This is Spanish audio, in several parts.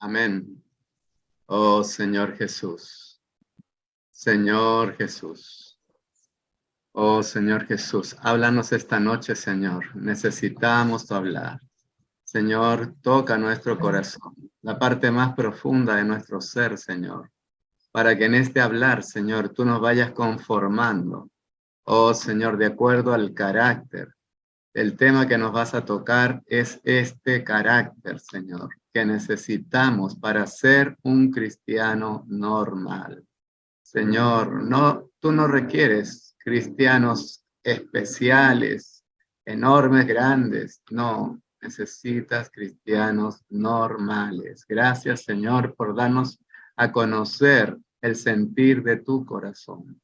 Amén. Oh Señor Jesús. Señor Jesús. Oh Señor Jesús, háblanos esta noche, Señor. Necesitamos tu hablar. Señor, toca nuestro corazón, la parte más profunda de nuestro ser, Señor, para que en este hablar, Señor, tú nos vayas conformando. Oh Señor, de acuerdo al carácter. El tema que nos vas a tocar es este carácter, Señor, que necesitamos para ser un cristiano normal. Señor, tú no requieres cristianos especiales, enormes, grandes. No, necesitas cristianos normales. Gracias, Señor, por darnos a conocer el sentir de tu corazón.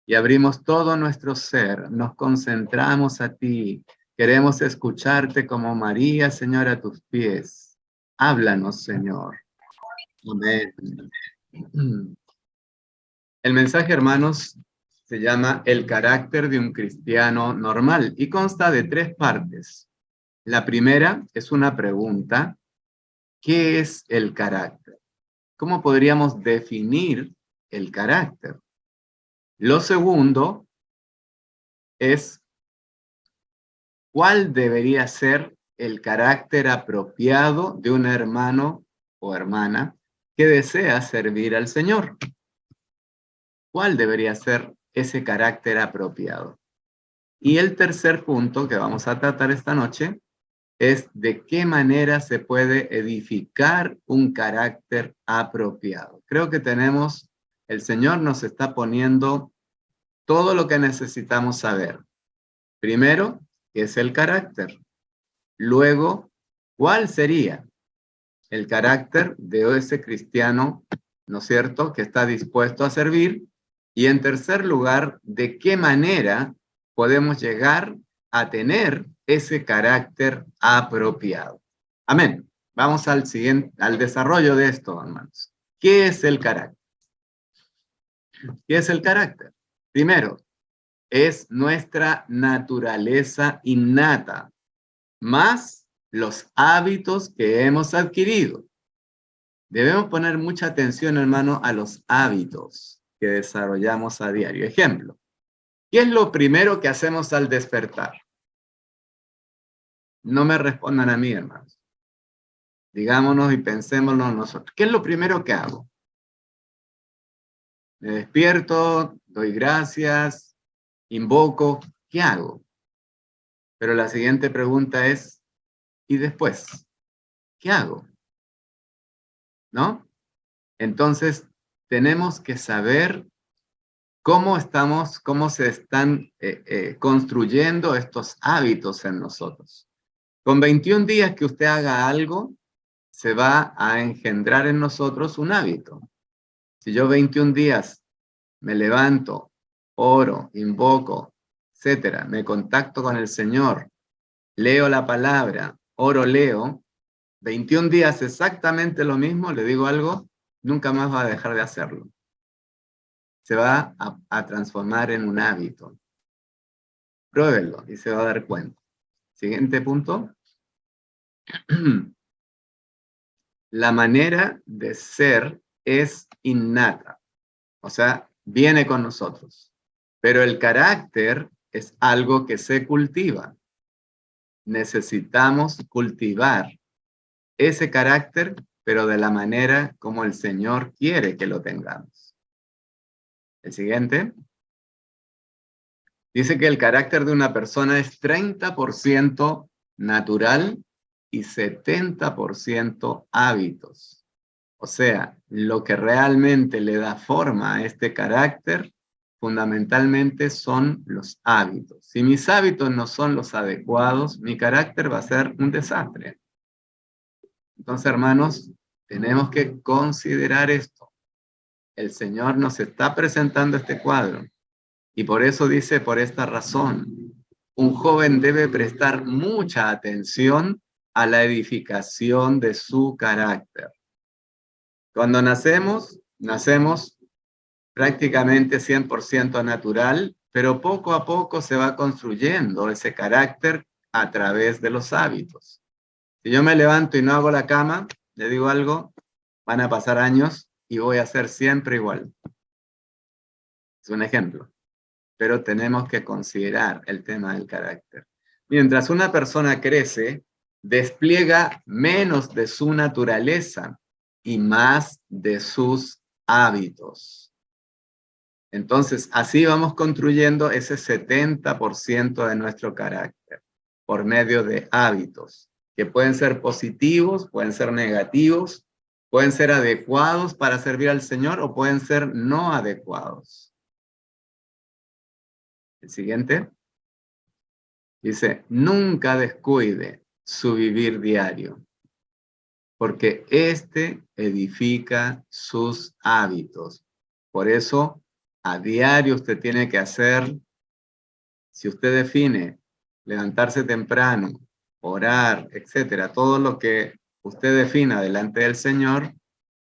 Y abrimos todo nuestro ser, nos concentramos a ti. Queremos escucharte como María, Señor, a tus pies. Háblanos, Señor. Amén. El mensaje, hermanos, se llama El carácter de un cristiano normal y consta de 3 partes. La primera es una pregunta. ¿Qué es el carácter? ¿Cómo podríamos definir el carácter? Lo segundo es ¿cuál debería ser el carácter apropiado de un hermano o hermana que desea servir al Señor? ¿Cuál debería ser ese carácter apropiado? Y el tercer punto que vamos a tratar esta noche es de qué manera se puede edificar un carácter apropiado. Creo que el Señor nos está poniendo todo lo que necesitamos saber. Primero, ¿qué es el carácter? Luego, ¿cuál sería el carácter de ese cristiano, ¿no es cierto?, que está dispuesto a servir? Y en tercer lugar, ¿de qué manera podemos llegar a tener ese carácter apropiado? Amén. Vamos al desarrollo de esto, hermanos. ¿Qué es el carácter? ¿Qué es el carácter? Primero, es nuestra naturaleza innata, más los hábitos que hemos adquirido. Debemos poner mucha atención, hermano, a los hábitos que desarrollamos a diario. Ejemplo, ¿qué es lo primero que hacemos al despertar? No me respondan a mí, hermanos. Digámonos y pensémonos nosotros. ¿Qué es lo primero que hago? Me despierto, doy gracias, invoco. ¿Qué hago? Pero la siguiente pregunta es, ¿y después? ¿Qué hago? ¿No? Entonces, tenemos que saber cómo se están construyendo estos hábitos en nosotros. Con 21 días que usted haga algo, se va a engendrar en nosotros un hábito. Si yo 21 días me levanto, oro, invoco, etcétera, me contacto con el Señor, leo la palabra, oro, leo, 21 días exactamente lo mismo, le digo algo, nunca más va a dejar de hacerlo. Se va a transformar en un hábito. Pruébelo y se va a dar cuenta. Siguiente punto. La manera de ser es innata, o sea, viene con nosotros. Pero el carácter es algo que se cultiva. Necesitamos cultivar ese carácter, pero de la manera como el Señor quiere que lo tengamos. El siguiente. Dice que el carácter de una persona es 30% natural y 70% hábitos. O sea, lo que realmente le da forma a este carácter, fundamentalmente son los hábitos. Si mis hábitos no son los adecuados, mi carácter va a ser un desastre. Entonces, hermanos, tenemos que considerar esto. El Señor nos está presentando este cuadro. Y por eso dice, por esta razón, un joven debe prestar mucha atención a la edificación de su carácter. Cuando nacemos prácticamente 100% natural, pero poco a poco se va construyendo ese carácter a través de los hábitos. Si yo me levanto y no hago la cama, le digo algo, Van a pasar años y voy a ser siempre igual. Es un ejemplo. Pero tenemos que considerar el tema del carácter. Mientras una persona crece, despliega menos de su naturaleza y más de sus hábitos. Entonces, así vamos construyendo ese 70% de nuestro carácter por medio de hábitos, que pueden ser positivos, pueden ser negativos, pueden ser adecuados para servir al Señor o pueden ser no adecuados. El siguiente dice, nunca descuide su vivir diario, porque éste edifica sus hábitos. Por eso, a diario usted tiene que hacer, si usted define levantarse temprano, orar, etcétera, todo lo que usted defina delante del Señor,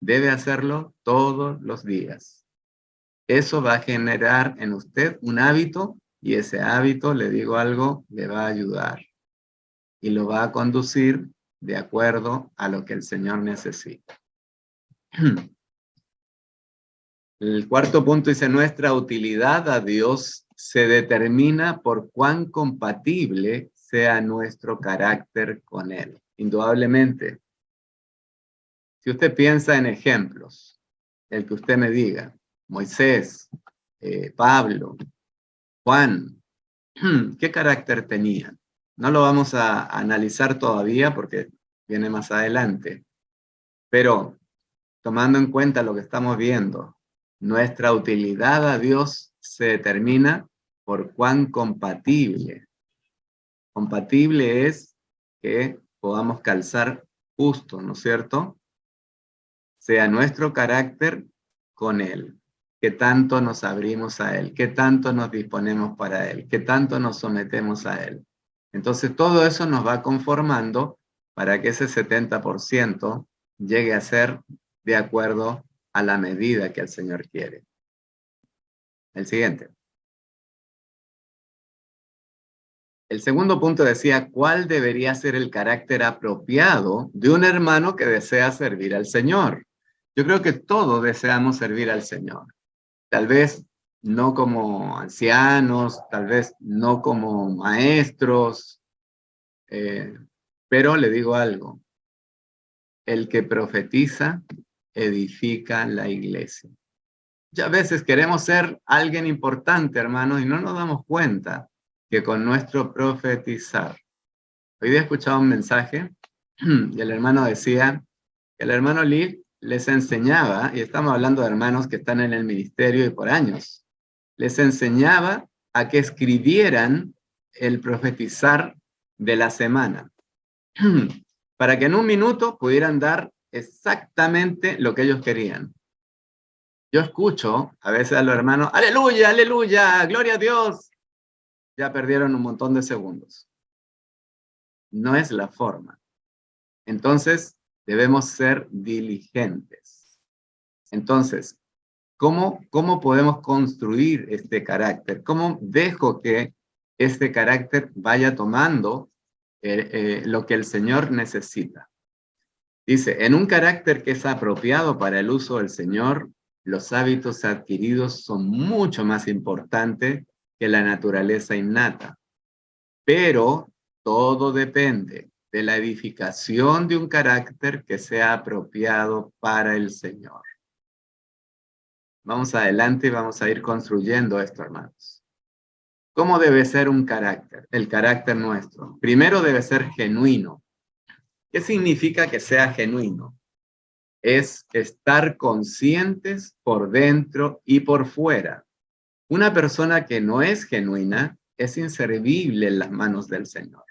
debe hacerlo todos los días. Eso va a generar en usted un hábito y ese hábito, le digo algo, le va a ayudar y lo va a conducir de acuerdo a lo que el Señor necesita. El cuarto punto dice, nuestra utilidad a Dios se determina por cuán compatible sea nuestro carácter con Él. Indudablemente, si usted piensa en ejemplos, el que usted me diga, Moisés, Pablo, Juan, ¿qué carácter tenían? No lo vamos a analizar todavía porque viene más adelante, pero tomando en cuenta lo que estamos viendo, nuestra utilidad a Dios se determina por cuán compatible. Compatible es que podamos calzar justo, ¿no es cierto? Sea nuestro carácter con Él. Qué tanto nos abrimos a Él, qué tanto nos disponemos para Él, qué tanto nos sometemos a Él. Entonces todo eso nos va conformando para que ese 70% llegue a ser de acuerdo a la medida que el Señor quiere. El siguiente. El segundo punto decía, ¿cuál debería ser el carácter apropiado de un hermano que desea servir al Señor? Yo creo que todos deseamos servir al Señor. Tal vez no como ancianos, tal vez no como maestros, pero le digo algo, el que profetiza edifica la iglesia. Ya a veces queremos ser alguien importante, hermanos, y no nos damos cuenta que con nuestro profetizar. Hoy día he escuchado un mensaje y el hermano decía, el hermano Lee les enseñaba, y estamos hablando de hermanos que están en el ministerio y por años, les enseñaba a que escribieran el profetizar de la semana, para que en un minuto pudieran dar exactamente lo que ellos querían. Yo escucho a veces a los hermanos, aleluya, aleluya, gloria a Dios. Ya perdieron un montón de segundos. No es la forma. Entonces, debemos ser diligentes. Entonces, ¿cómo podemos construir este carácter? ¿Cómo dejo que este carácter vaya tomando lo que el Señor necesita? Dice, en un carácter que es apropiado para el uso del Señor, los hábitos adquiridos son mucho más importantes que la naturaleza innata. Pero todo depende de la edificación de un carácter que sea apropiado para el Señor. Vamos adelante y vamos a ir construyendo esto, hermanos. ¿Cómo debe ser un carácter? El carácter nuestro. Primero debe ser genuino. ¿Qué significa que sea genuino? Es estar conscientes por dentro y por fuera. Una persona que no es genuina es inservible en las manos del Señor.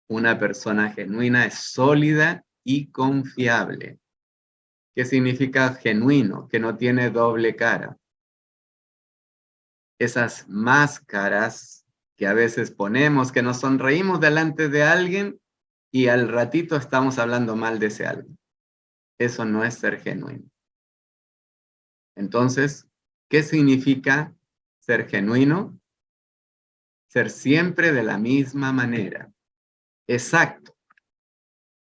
Una persona genuina es sólida y confiable. ¿Qué significa genuino? Que no tiene doble cara. Esas máscaras que a veces ponemos, que nos sonreímos delante de alguien y al ratito estamos hablando mal de ese alguien. Eso no es ser genuino. Entonces, ¿qué significa ser genuino? Ser siempre de la misma manera. Exacto.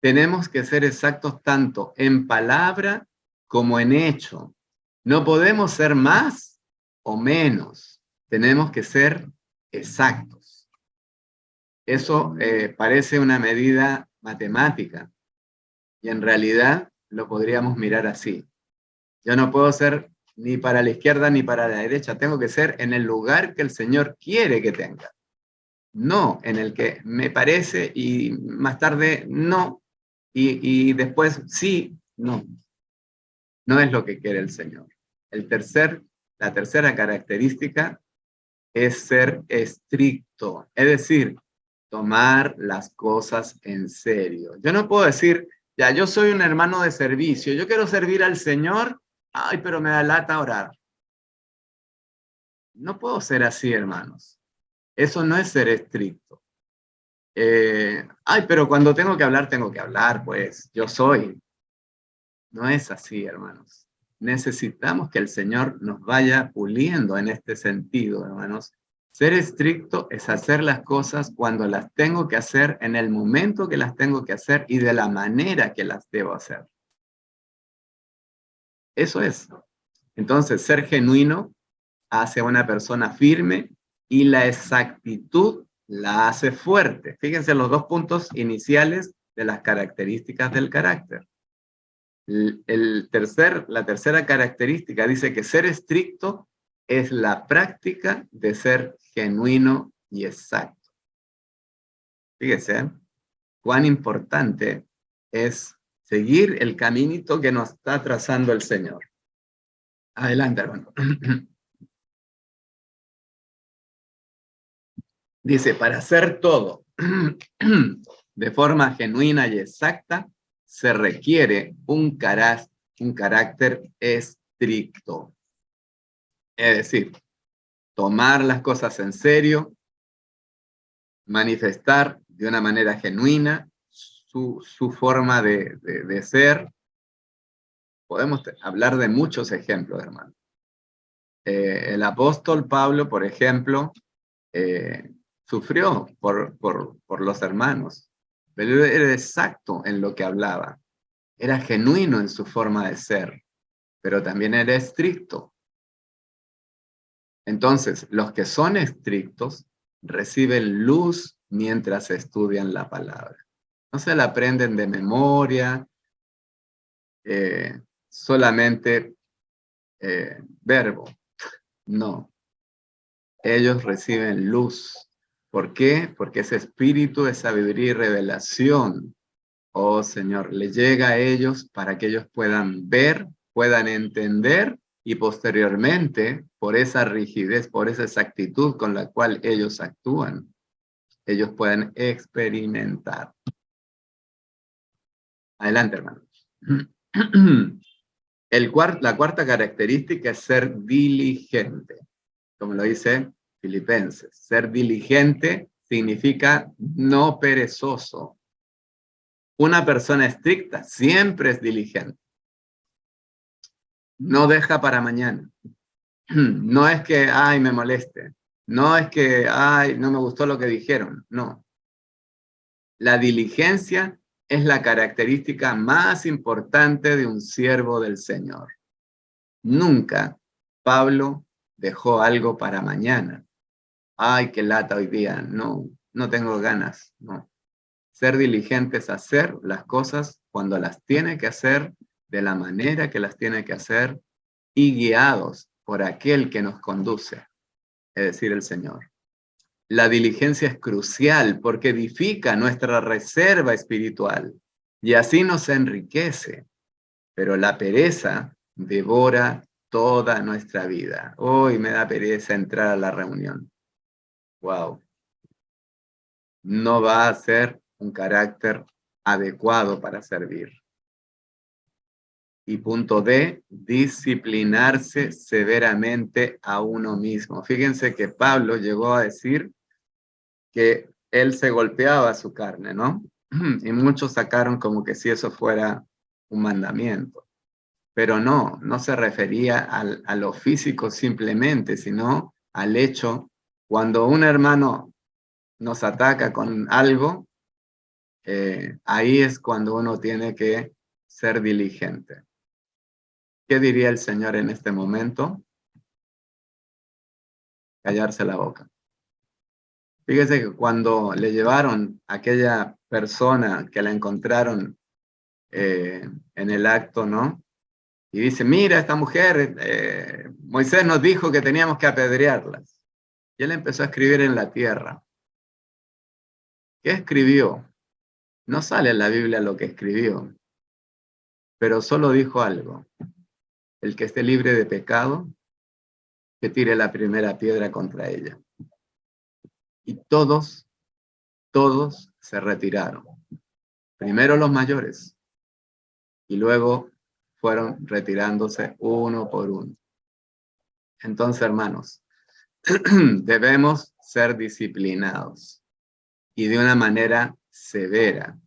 Tenemos que ser exactos tanto en palabra como en hecho. No podemos ser más o menos. Tenemos que ser exactos. Eso parece una medida matemática y en realidad lo podríamos mirar así. Yo no puedo ser ni para la izquierda ni para la derecha. Tengo que ser en el lugar que el Señor quiere que tenga. No en el que me parece y más tarde no. Y después sí, no. No es lo que quiere el Señor. La tercera característica es ser estricto. Es decir, tomar las cosas en serio. Yo no puedo decir, ya, yo soy un hermano de servicio, yo quiero servir al Señor, ay, pero me da lata orar. No puedo ser así, hermanos. Eso no es ser estricto. Ay, pero cuando tengo que hablar, pues yo soy. No es así, hermanos. Necesitamos que el Señor nos vaya puliendo en este sentido, hermanos. Ser estricto es hacer las cosas cuando las tengo que hacer, en el momento que las tengo que hacer y de la manera que las debo hacer. Eso es. Entonces, ser genuino hace a una persona firme y la exactitud la hace fuerte. Fíjense los dos puntos iniciales de las características del carácter. La tercera característica dice que ser estricto es la práctica de ser genuino y exacto. Fíjense, cuán importante es seguir el caminito que nos está trazando el Señor. Adelante, hermano. Dice, para hacer todo de forma genuina y exacta, se requiere un carácter estricto. Es decir, tomar las cosas en serio, manifestar de una manera genuina su forma de ser. Podemos hablar de muchos ejemplos, hermano. El apóstol Pablo, por ejemplo, sufrió por los hermanos, pero era exacto en lo que hablaba, era genuino en su forma de ser, pero también era estricto. Entonces, los que son estrictos reciben luz mientras estudian la palabra. No se la aprenden de memoria, solamente verbo. No, ellos reciben luz. ¿Por qué? Porque ese espíritu de sabiduría y revelación, oh Señor, le llega a ellos para que ellos puedan ver, puedan entender y posteriormente, por esa rigidez, por esa exactitud con la cual ellos actúan, ellos pueden experimentar. Adelante, hermano. La cuarta característica es ser diligente, como lo dice Filipenses. Ser diligente significa no perezoso. Una persona estricta siempre es diligente. No deja para mañana. No es que, ay, me moleste. No es que, ay, no me gustó lo que dijeron. No. La diligencia es la característica más importante de un siervo del Señor. Nunca Pablo dejó algo para mañana. Ay, qué lata hoy día. No, no tengo ganas. No. Ser diligente es hacer las cosas cuando las tiene que hacer, de la manera que las tiene que hacer y guiados por aquel que nos conduce, es decir, el Señor. La diligencia es crucial porque edifica nuestra reserva espiritual y así nos enriquece, pero la pereza devora toda nuestra vida. Hoy me da pereza entrar a la reunión. Wow. No va a ser un carácter adecuado para servir. Y punto D, disciplinarse severamente a uno mismo. Fíjense que Pablo llegó a decir que él se golpeaba su carne, ¿no? Y muchos sacaron como que si eso fuera un mandamiento. Pero no se refería a lo físico simplemente, sino al hecho, cuando un hermano nos ataca con algo, ahí es cuando uno tiene que ser diligente. ¿Qué diría el Señor en este momento? Callarse la boca. Fíjese que cuando le llevaron a aquella persona que la encontraron en el acto, ¿no? Y dice, mira, esta mujer, Moisés nos dijo que teníamos que apedrearlas. Y él empezó a escribir en la tierra. ¿Qué escribió? No sale en la Biblia lo que escribió, pero solo dijo algo. El que esté libre de pecado, que tire la primera piedra contra ella. Y todos se retiraron. Primero los mayores y luego fueron retirándose uno por uno. Entonces, hermanos, debemos ser disciplinados y de una manera severa.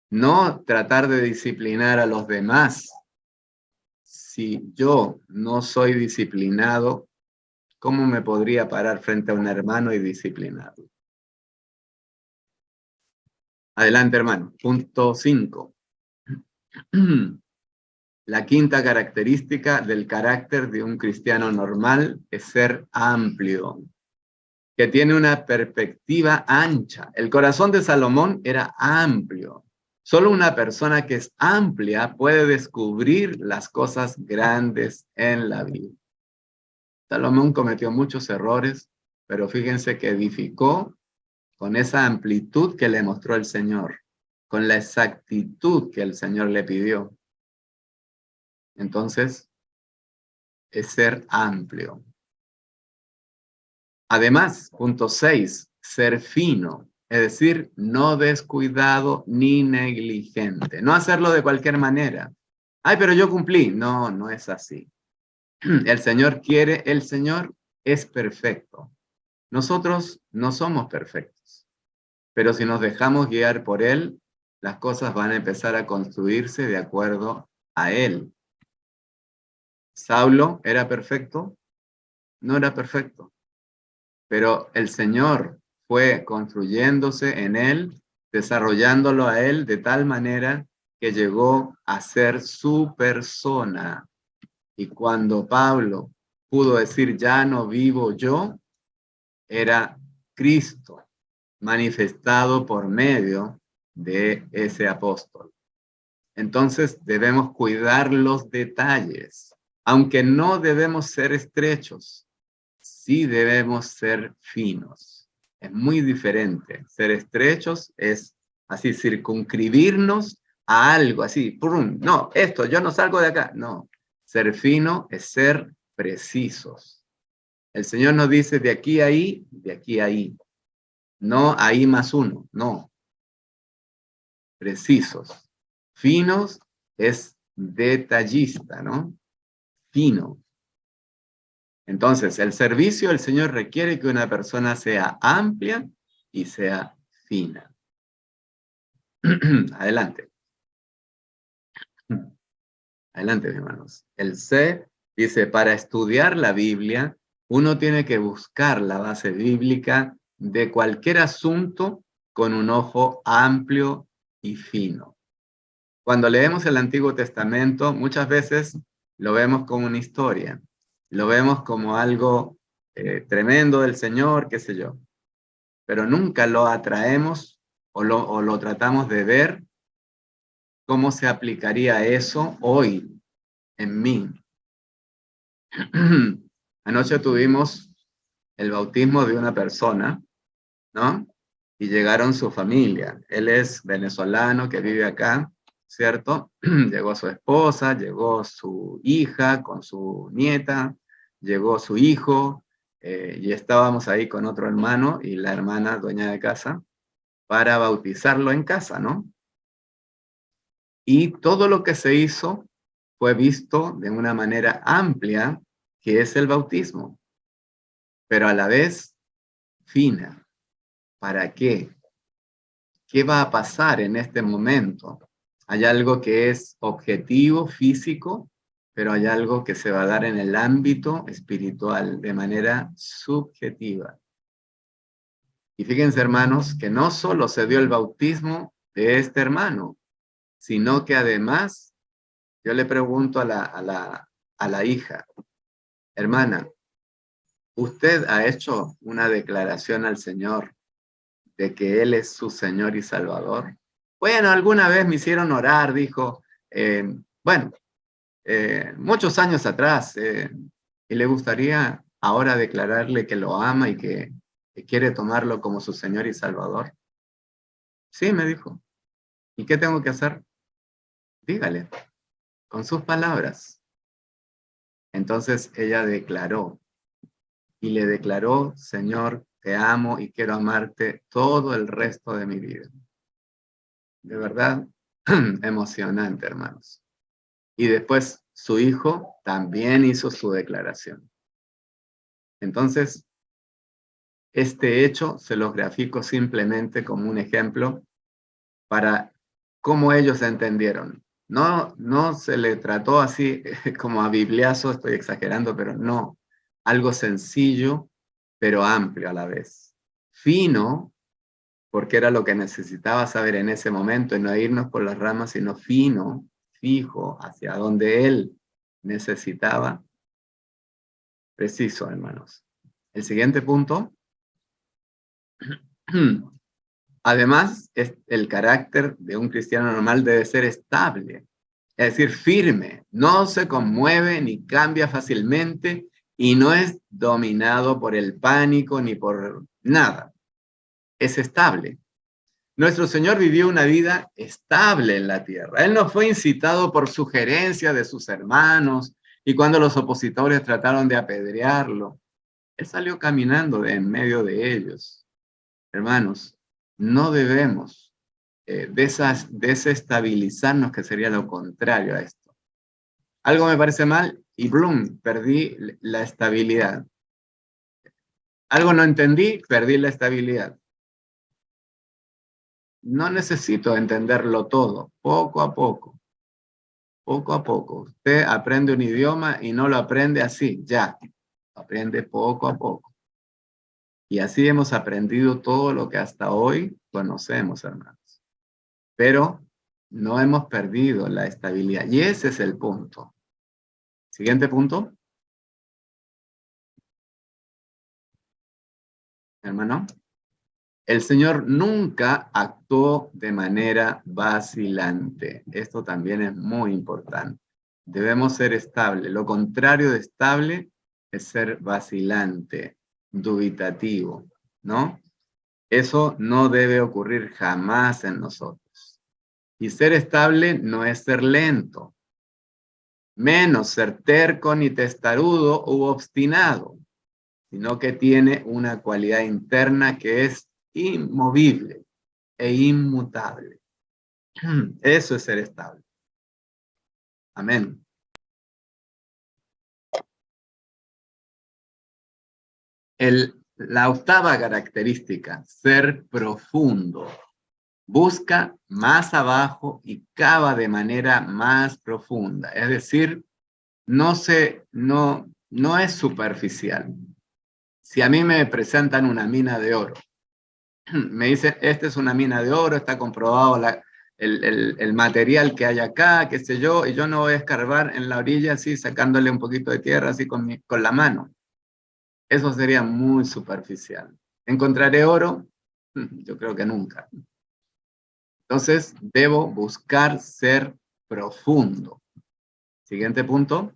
No tratar de disciplinar a los demás. Si yo no soy disciplinado, ¿cómo me podría parar frente a un hermano y disciplinarlo? Adelante, hermano. Punto 5. La quinta característica del carácter de un cristiano normal es ser amplio, que tiene una perspectiva ancha. El corazón de Salomón era amplio. Solo una persona que es amplia puede descubrir las cosas grandes en la vida. Salomón cometió muchos errores, pero fíjense que edificó con esa amplitud que le mostró el Señor, con la exactitud que el Señor le pidió. Entonces, es ser amplio. Además, punto 6, ser fino, es decir, no descuidado ni negligente. No hacerlo de cualquier manera. Ay, pero yo cumplí. No, no es así. El Señor quiere, el Señor es perfecto. Nosotros no somos perfectos, pero si nos dejamos guiar por Él, las cosas van a empezar a construirse de acuerdo a Él. ¿Saulo era perfecto? No era perfecto, pero el Señor fue construyéndose en él, desarrollándolo a él de tal manera que llegó a ser su persona. Y cuando Pablo pudo decir, ya no vivo yo, era Cristo manifestado por medio de ese apóstol. Entonces debemos cuidar los detalles, aunque no debemos ser estrechos. Sí debemos ser finos. Es muy diferente. Ser estrechos es así, circunscribirnos a algo, así, ¡prum! No, esto, yo no salgo de acá. No, ser fino es ser precisos. El Señor nos dice de aquí a ahí, de aquí a ahí. No ahí más uno, no. Precisos. Finos es detallista, ¿no? Fino. Entonces, el servicio del Señor requiere que una persona sea amplia y sea fina. Adelante. Adelante, hermanos. El C dice, para estudiar la Biblia, uno tiene que buscar la base bíblica de cualquier asunto con un ojo amplio y fino. Cuando leemos el Antiguo Testamento, muchas veces lo vemos como una historia, lo vemos como algo tremendo del Señor, qué sé yo, pero nunca lo atraemos o lo tratamos de ver cómo se aplicaría eso hoy en mí. Anoche tuvimos el bautismo de una persona, ¿no? Y llegaron su familia. Él es venezolano que vive acá, ¿cierto? Llegó su esposa, llegó su hija con su nieta, llegó su hijo, y estábamos ahí con otro hermano y la hermana dueña de casa para bautizarlo en casa, ¿no? Y todo lo que se hizo fue visto de una manera amplia, que es el bautismo, pero a la vez fina. ¿Para qué? ¿Qué va a pasar en este momento? Hay algo que es objetivo, físico, pero hay algo que se va a dar en el ámbito espiritual, de manera subjetiva. Y fíjense, hermanos, que no solo se dio el bautismo de este hermano, sino que además, yo le pregunto a la a la hija: hermana, usted ha hecho una declaración al Señor de que Él es su Señor y Salvador. Bueno, alguna vez me hicieron orar, dijo, bueno, muchos años atrás, y le gustaría ahora declararle que lo ama y que quiere tomarlo como su Señor y Salvador. Sí, me dijo. ¿Y qué tengo que hacer? Dígale, con sus palabras. Entonces ella declaró, y le declaró: Señor, te amo y quiero amarte todo el resto de mi vida. De verdad, emocionante, hermanos. Y después su hijo también hizo su declaración. Entonces, este hecho se los grafico simplemente como un ejemplo para cómo ellos entendieron. No se le trató así como a bibliazo, estoy exagerando, pero no. Algo sencillo, pero amplio a la vez. Fino, porque era lo que necesitaba saber en ese momento, y no irnos por las ramas, sino fino, fijo, hacia donde él necesitaba. Preciso, hermanos. El siguiente punto. Además, el carácter de un cristiano normal debe ser estable, es decir, firme, no se conmueve ni cambia fácilmente y no es dominado por el pánico ni por nada. Es estable. Nuestro Señor vivió una vida estable en la tierra. Él no fue incitado por sugerencia de sus hermanos y cuando los opositores trataron de apedrearlo, Él salió caminando de en medio de ellos. Hermanos, no debemos desestabilizarnos, que sería lo contrario a esto. Algo me parece mal y ¡blum!, perdí la estabilidad. Algo no entendí, perdí la estabilidad. No necesito entenderlo todo, poco a poco. Poco a poco. Usted aprende un idioma y no lo aprende así, ya. Aprende poco a poco. Y así hemos aprendido todo lo que hasta hoy conocemos, hermanos. Pero no hemos perdido la estabilidad. Y ese es el punto. Siguiente punto. Hermano. El Señor nunca actuó de manera vacilante. Esto también es muy importante. Debemos ser estables. Lo contrario de estable es ser vacilante, dubitativo, ¿no? Eso no debe ocurrir jamás en nosotros. Y ser estable no es ser lento, menos ser terco ni testarudo u obstinado, sino que tiene una cualidad interna que es inmovible e inmutable. Eso es ser estable. Amén. La octava característica, ser profundo. Busca más abajo y cava de manera más profunda. Es decir, no es superficial. Si a mí me presentan una mina de oro, me dicen, esta es una mina de oro, está comprobado el material que hay acá, qué sé yo, y yo no voy a escarbar en la orilla así, sacándole un poquito de tierra así con la mano. Eso sería muy superficial. ¿Encontraré oro? Yo creo que nunca. Entonces, debo buscar ser profundo. Siguiente punto.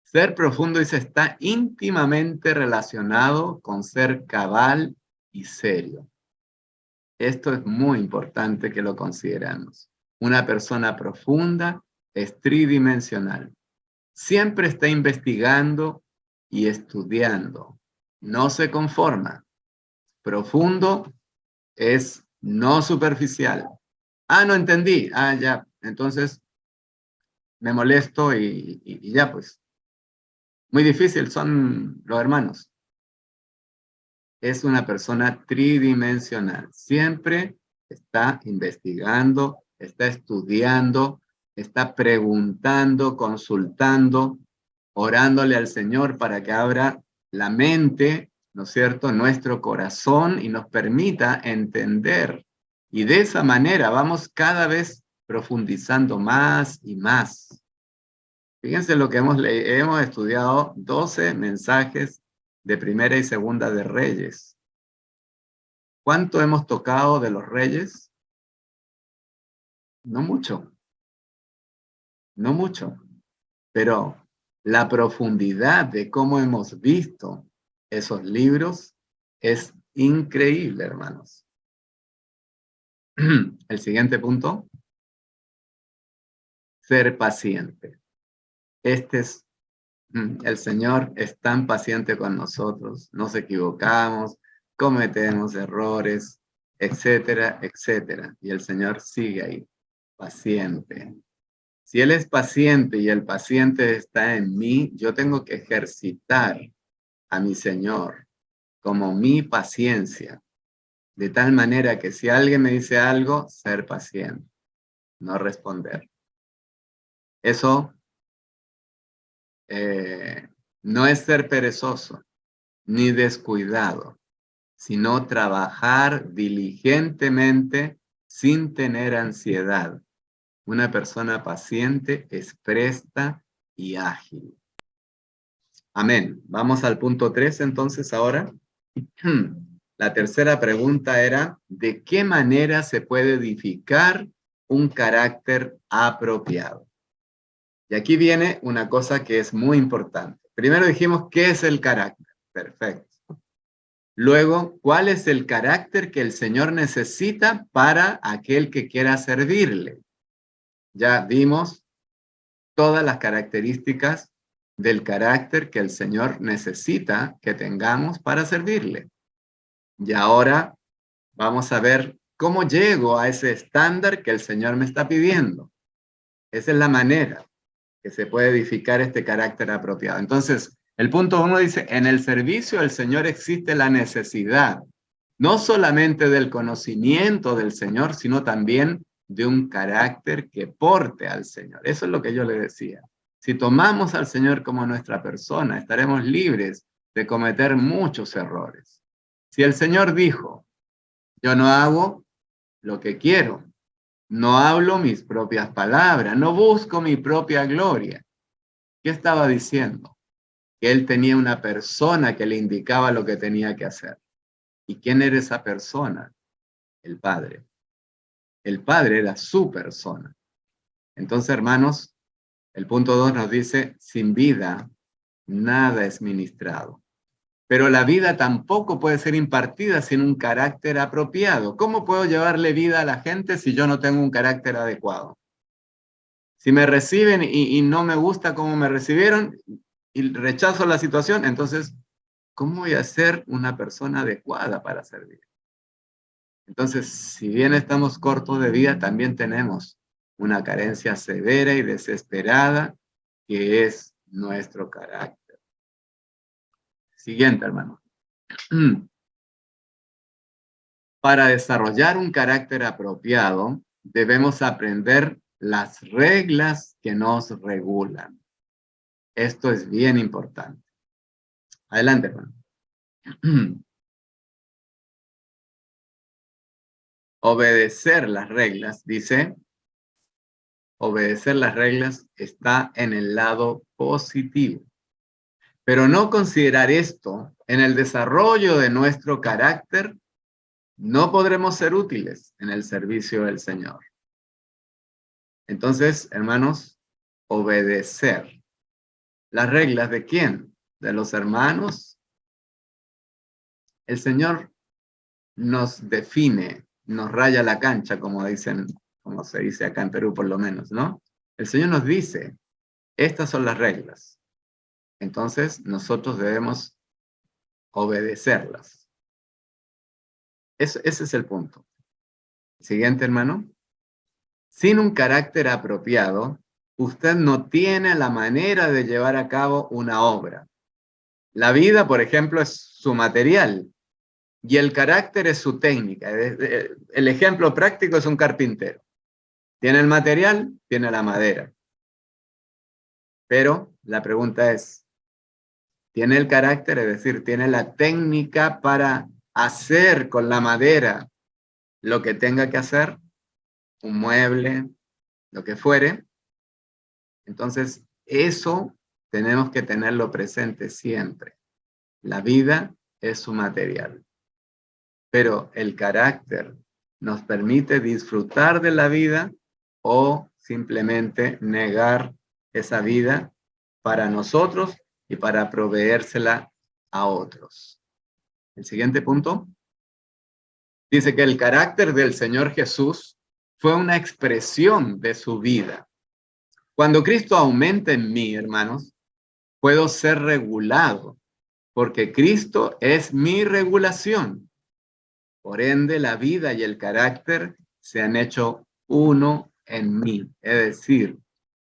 Ser profundo, dice, está íntimamente relacionado con ser cabal y serio. Esto es muy importante que lo consideremos. Una persona profunda es tridimensional. Siempre está investigando y estudiando. No se conforma. Profundo es no superficial. Ah, no entendí. Ah, ya. Entonces me molesto y ya pues. Muy difícil son los hermanos. Es una persona tridimensional. Siempre está investigando, está estudiando, está preguntando, consultando, orándole al Señor para que abra la mente, ¿no es cierto?, nuestro corazón y nos permita entender. Y de esa manera vamos cada vez profundizando más y más. Fíjense lo que hemos estudiado 12 mensajes de Primera y Segunda de Reyes. ¿Cuánto hemos tocado de los reyes? No mucho, no mucho, pero la profundidad de cómo hemos visto esos libros es increíble, hermanos. El siguiente punto, ser paciente. El Señor es tan paciente con nosotros, nos equivocamos, cometemos errores, etcétera, etcétera. Y el Señor sigue ahí, paciente. Si Él es paciente y el paciente está en mí, yo tengo que ejercitar a mi Señor como mi paciencia, de tal manera que si alguien me dice algo, ser paciente, no responder. Eso no es ser perezoso ni descuidado, sino trabajar diligentemente sin tener ansiedad. Una persona paciente es presta y ágil. Amén. Vamos al punto 3 entonces ahora. La tercera pregunta era, ¿de qué manera se puede edificar un carácter apropiado? Y aquí viene una cosa que es muy importante. Primero dijimos, ¿qué es el carácter? Perfecto. Luego, ¿cuál es el carácter que el Señor necesita para aquel que quiera servirle? Ya vimos todas las características del carácter que el Señor necesita que tengamos para servirle. Y ahora vamos a ver cómo llego a ese estándar que el Señor me está pidiendo. Esa es la manera que se puede edificar este carácter apropiado. Entonces, el punto 1 dice, en el servicio del Señor existe la necesidad, no solamente del conocimiento del Señor, sino también de un carácter que porte al Señor. Eso es lo que yo le decía. Si tomamos al Señor como nuestra persona, estaremos libres de cometer muchos errores. Si el Señor dijo, yo no hago lo que quiero, no hablo mis propias palabras, no busco mi propia gloria. ¿Qué estaba diciendo? Que él tenía una persona que le indicaba lo que tenía que hacer. ¿Y quién era esa persona? El Padre. El Padre era su persona. Entonces, hermanos, el punto 2 nos dice, sin vida, nada es ministrado. Pero la vida tampoco puede ser impartida sin un carácter apropiado. ¿Cómo puedo llevarle vida a la gente si yo no tengo un carácter adecuado? Si me reciben y no me gusta cómo me recibieron y rechazo la situación, entonces, ¿cómo voy a ser una persona adecuada para servir? Entonces, si bien estamos cortos de vida, también tenemos una carencia severa y desesperada que es nuestro carácter. Siguiente, hermano. Para desarrollar un carácter apropiado, debemos aprender las reglas que nos regulan. Esto es bien importante. Adelante, hermano. Obedecer las reglas, dice, obedecer las reglas está en el lado positivo. Pero no considerar esto en el desarrollo de nuestro carácter, no podremos ser útiles en el servicio del Señor. Entonces, hermanos, obedecer las reglas de quién? De los hermanos. El Señor nos define, nos raya la cancha, como dicen, como se dice acá en Perú por lo menos, ¿no? El Señor nos dice, estas son las reglas. Entonces, nosotros debemos obedecerlas. Ese es el punto. Siguiente, hermano. Sin un carácter apropiado, usted no tiene la manera de llevar a cabo una obra. La vida, por ejemplo, es su material y el carácter es su técnica. El ejemplo práctico es un carpintero. Tiene el material, tiene la madera. Pero la pregunta es, ¿tiene el carácter? Es decir, ¿tiene la técnica para hacer con la madera lo que tenga que hacer? Un mueble, lo que fuere. Entonces, Eso tenemos que tenerlo presente siempre. La vida es su material, pero el carácter nos permite disfrutar de la vida o simplemente negar esa vida para nosotros y para proveérsela a otros. El siguiente punto dice que el carácter del Señor Jesús fue una expresión de su vida. Cuando Cristo aumenta en mí, hermanos, puedo ser regulado, porque Cristo es mi regulación. Por ende, la vida y el carácter se han hecho uno en mí. Es decir,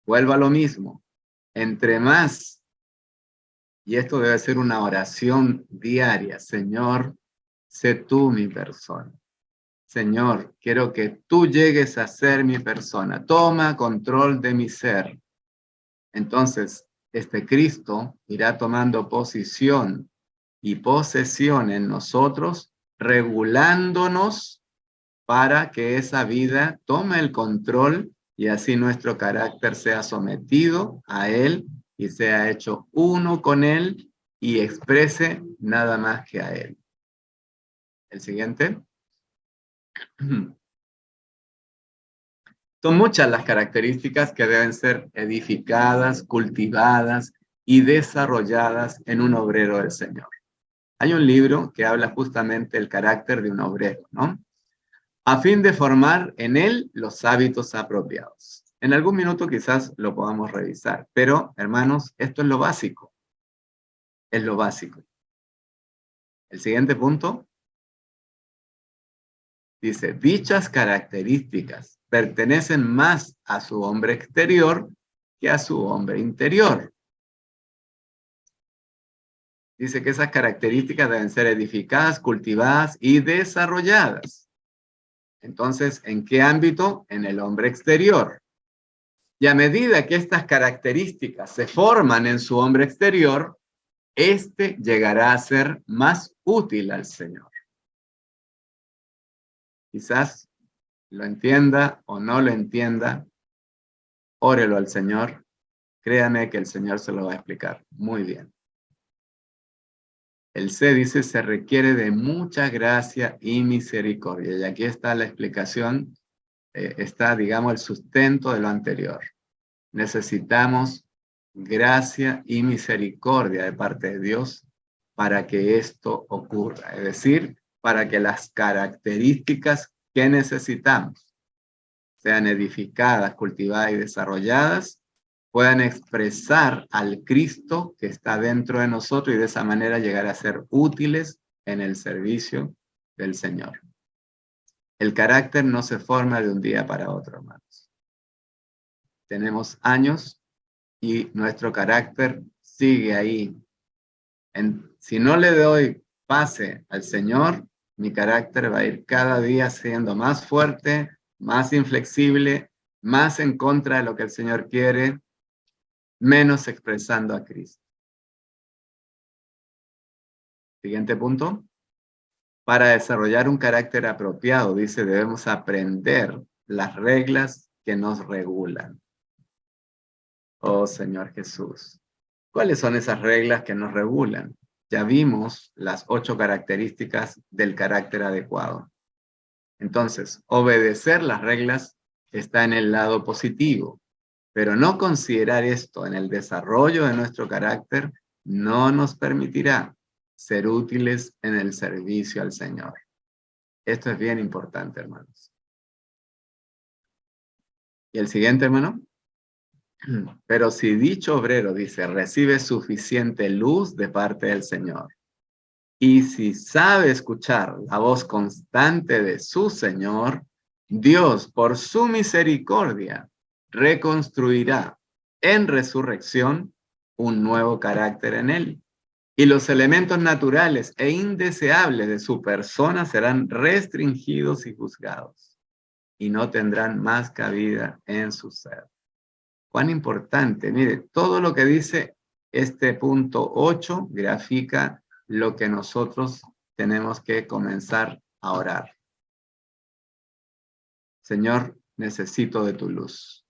vuelvo a lo mismo. Entre más, y esto debe ser una oración diaria, Señor, sé tú mi persona. Señor, quiero que tú llegues a ser mi persona. Toma control de mi ser. Entonces, este Cristo irá tomando posición y posesión en nosotros, regulándonos para que esa vida tome el control y así nuestro carácter sea sometido a Él y sea hecho uno con Él y exprese nada más que a Él. El siguiente. Son muchas las características que deben ser edificadas, cultivadas y desarrolladas en un obrero del Señor. Hay un libro que habla justamente del carácter de un obrero, ¿no? A fin de formar en él los hábitos apropiados. En algún minuto quizás lo podamos revisar, pero hermanos, esto es lo básico. Es lo básico. El siguiente punto dice, dichas características pertenecen más a su hombre exterior que a su hombre interior. Dice que esas características deben ser edificadas, cultivadas y desarrolladas. Entonces, ¿en qué ámbito? En el hombre exterior. Y a medida que estas características se forman en su hombre exterior, éste llegará a ser más útil al Señor. Quizás lo entienda o no lo entienda, órelo al Señor. Créame que el Señor se lo va a explicar muy bien. El C dice, se requiere de mucha gracia y misericordia. Y aquí está la explicación, está, digamos, el sustento de lo anterior. Necesitamos gracia y misericordia de parte de Dios para que esto ocurra. Es decir, para que las características que necesitamos sean edificadas, cultivadas y desarrolladas, puedan expresar al Cristo que está dentro de nosotros y de esa manera llegar a ser útiles en el servicio del Señor. El carácter no se forma de un día para otro, hermanos. Tenemos años y nuestro carácter sigue ahí. Si no le doy pase al Señor, mi carácter va a ir cada día siendo más fuerte, más inflexible, más en contra de lo que el Señor quiere, menos expresando a Cristo. Siguiente punto. Para desarrollar un carácter apropiado, dice, debemos aprender las reglas que nos regulan. Oh Señor Jesús, ¿cuáles son esas reglas que nos regulan? Ya vimos las 8 características del carácter adecuado. Entonces, obedecer las reglas está en el lado positivo, pero no considerar esto en el desarrollo de nuestro carácter no nos permitirá ser útiles en el servicio al Señor. Esto es bien importante, hermanos. ¿Y el siguiente, hermano? Pero si dicho obrero, dice, recibe suficiente luz de parte del Señor, y si sabe escuchar la voz constante de su Señor, Dios, por su misericordia, reconstruirá en resurrección un nuevo carácter en él. Y los elementos naturales e indeseables de su persona serán restringidos y juzgados, y no tendrán más cabida en su ser. Cuán importante, mire, todo lo que dice este punto 8 grafica lo que nosotros tenemos que comenzar a orar. Señor, necesito de tu luz.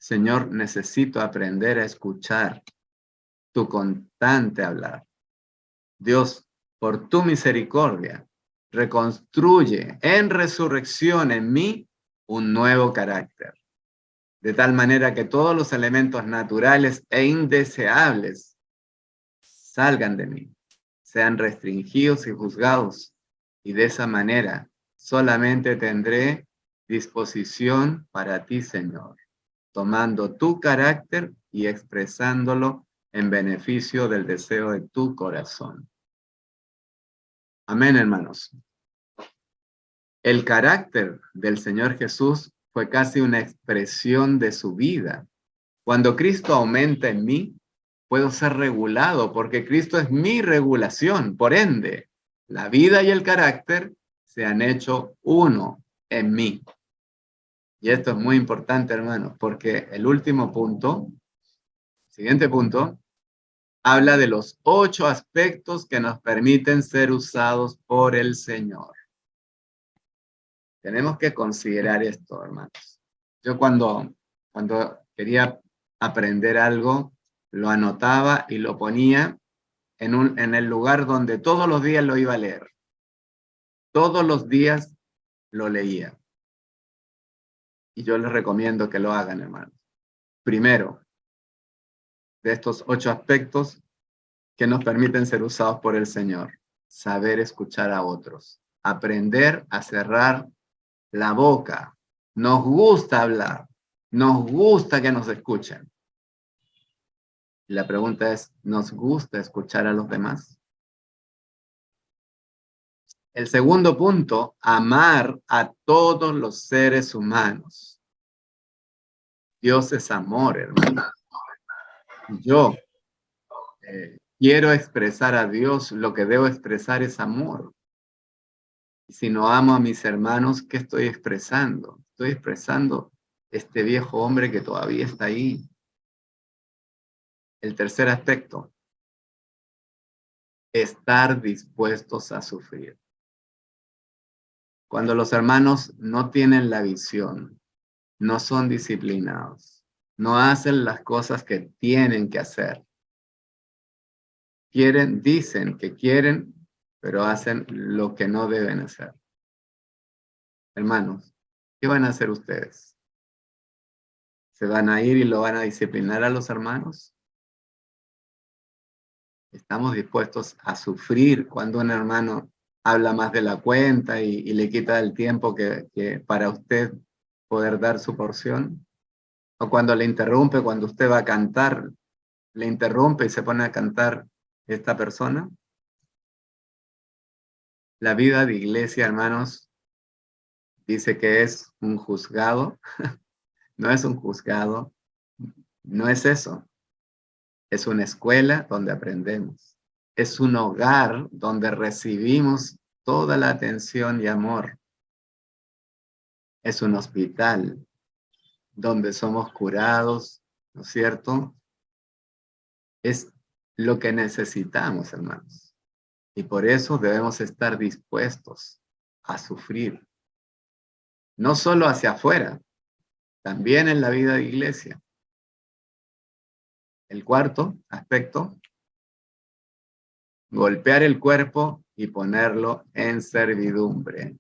Señor, necesito aprender a escuchar tu constante hablar. Dios, por tu misericordia, reconstruye en resurrección en mí un nuevo carácter, de tal manera que todos los elementos naturales e indeseables salgan de mí, sean restringidos y juzgados, y de esa manera solamente tendré disposición para ti, Señor, tomando tu carácter y expresándolo en beneficio del deseo de tu corazón. Amén, hermanos. El carácter del Señor Jesús fue casi una expresión de su vida. Cuando Cristo aumenta en mí, puedo ser regulado porque Cristo es mi regulación. Por ende, la vida y el carácter se han hecho uno en mí. Y esto es muy importante, hermanos, porque el último punto, siguiente punto, habla de los 8 aspectos que nos permiten ser usados por el Señor. Tenemos que considerar esto, hermanos. Yo cuando quería aprender algo, lo anotaba y lo ponía en el lugar donde todos los días lo iba a leer. Todos los días lo leía. Y yo les recomiendo que lo hagan, hermanos. Primero, de estos 8 aspectos que nos permiten ser usados por el Señor. Saber escuchar a otros. Aprender a cerrar la boca. Nos gusta hablar. Nos gusta que nos escuchen. La pregunta es, ¿nos gusta escuchar a los demás? El segundo punto, amar a todos los seres humanos. Dios es amor, hermano. Yo quiero expresar a Dios, lo que debo expresar es amor. Y si no amo a mis hermanos, ¿qué estoy expresando? Estoy expresando este viejo hombre que todavía está ahí. El tercer aspecto, estar dispuestos a sufrir. Cuando los hermanos no tienen la visión, no son disciplinados, no hacen las cosas que tienen que hacer. Quieren, dicen que quieren, pero hacen lo que no deben hacer. Hermanos, ¿qué van a hacer ustedes? ¿Se van a ir y lo van a disciplinar a los hermanos? ¿Estamos dispuestos a sufrir cuando un hermano habla más de la cuenta y le quita el tiempo que para usted poder dar su porción? ¿O cuando le interrumpe, cuando usted va a cantar, le interrumpe y se pone a cantar esta persona? La vida de iglesia, hermanos, dice que es un juzgado. No es un juzgado, no es eso. Es una escuela donde aprendemos. Es un hogar donde recibimos toda la atención y amor. Es un hospital donde somos curados, ¿no es cierto? Es lo que necesitamos, hermanos. Y por eso debemos estar dispuestos a sufrir. No solo hacia afuera, también en la vida de iglesia. El cuarto aspecto, golpear el cuerpo y ponerlo en servidumbre.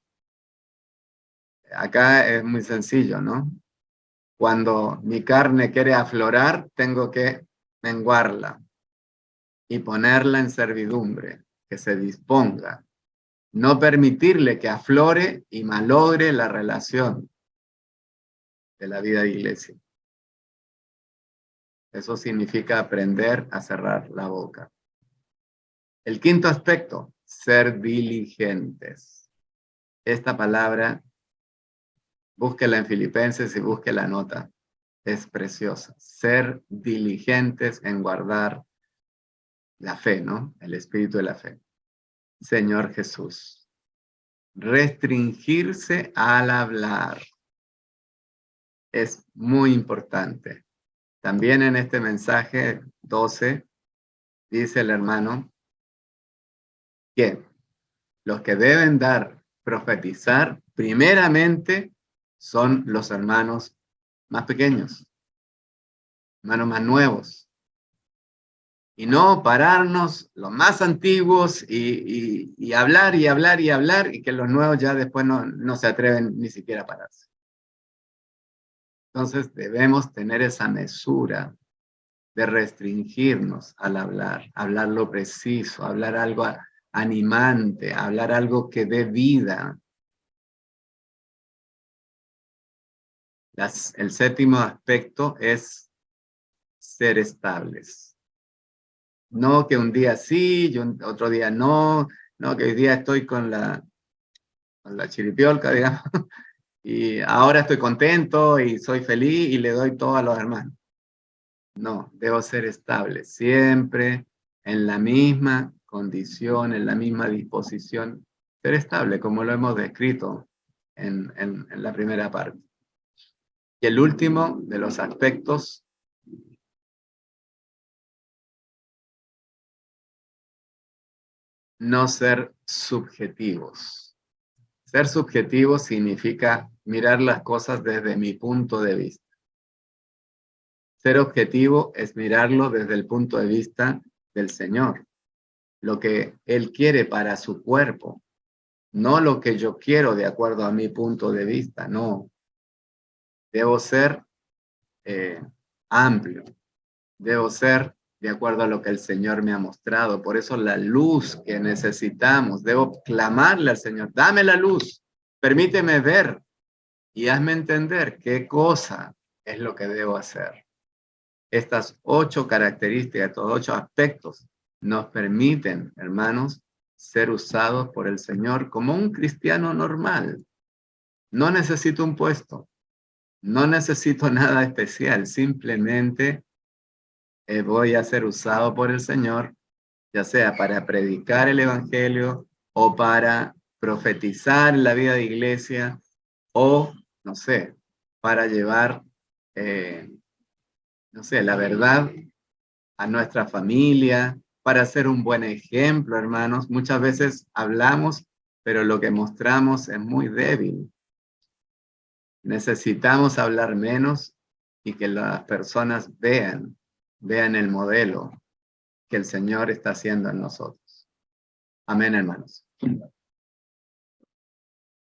Acá es muy sencillo, ¿no? Cuando mi carne quiere aflorar, tengo que menguarla y ponerla en servidumbre, que se disponga. No permitirle que aflore y malogre la relación de la vida de iglesia. Eso significa aprender a cerrar la boca. El quinto aspecto, ser diligentes. Esta palabra, búsquela en Filipenses y busque la nota. Es preciosa. Ser diligentes en guardar la fe, ¿no? El espíritu de la fe. Señor Jesús. Restringirse al hablar es muy importante. También en este mensaje 12 dice el hermano que los que deben profetizar primeramente son los hermanos más pequeños. hermanos más nuevos. Y no pararnos los más antiguos y hablar y hablar y hablar y que los nuevos ya después no se atreven ni siquiera a pararse. Entonces debemos tener esa mesura de restringirnos al hablar lo preciso, hablar algo animante, hablar algo que dé vida. El séptimo aspecto es ser estables. No que un día sí y otro día no, no que hoy día estoy con la chiripiolca, digamos, y ahora estoy contento y soy feliz y le doy todo a los hermanos. No, debo ser estable, siempre en la misma condición, en la misma disposición, ser estable, como lo hemos descrito en la primera parte. Y el último de los aspectos, no ser subjetivos. Ser subjetivo significa mirar las cosas desde mi punto de vista. Ser objetivo es mirarlo desde el punto de vista del Señor, lo que Él quiere para su cuerpo, no lo que yo quiero de acuerdo a mi punto de vista, no. Debo ser amplio, debo ser de acuerdo a lo que el Señor me ha mostrado. Por eso la luz que necesitamos, debo clamarle al Señor, dame la luz, permíteme ver y hazme entender qué cosa es lo que debo hacer. Estas 8 características, estos 8 aspectos nos permiten, hermanos, ser usados por el Señor como un cristiano normal. No necesito un puesto, no necesito nada especial, simplemente voy a ser usado por el Señor, ya sea para predicar el Evangelio o para profetizar en la vida de iglesia o, no sé, para llevar, no sé, la verdad a nuestra familia, para ser un buen ejemplo, hermanos. Muchas veces hablamos, pero lo que mostramos es muy débil. Necesitamos hablar menos y que las personas vean el modelo que el Señor está haciendo en nosotros. Amén, hermanos.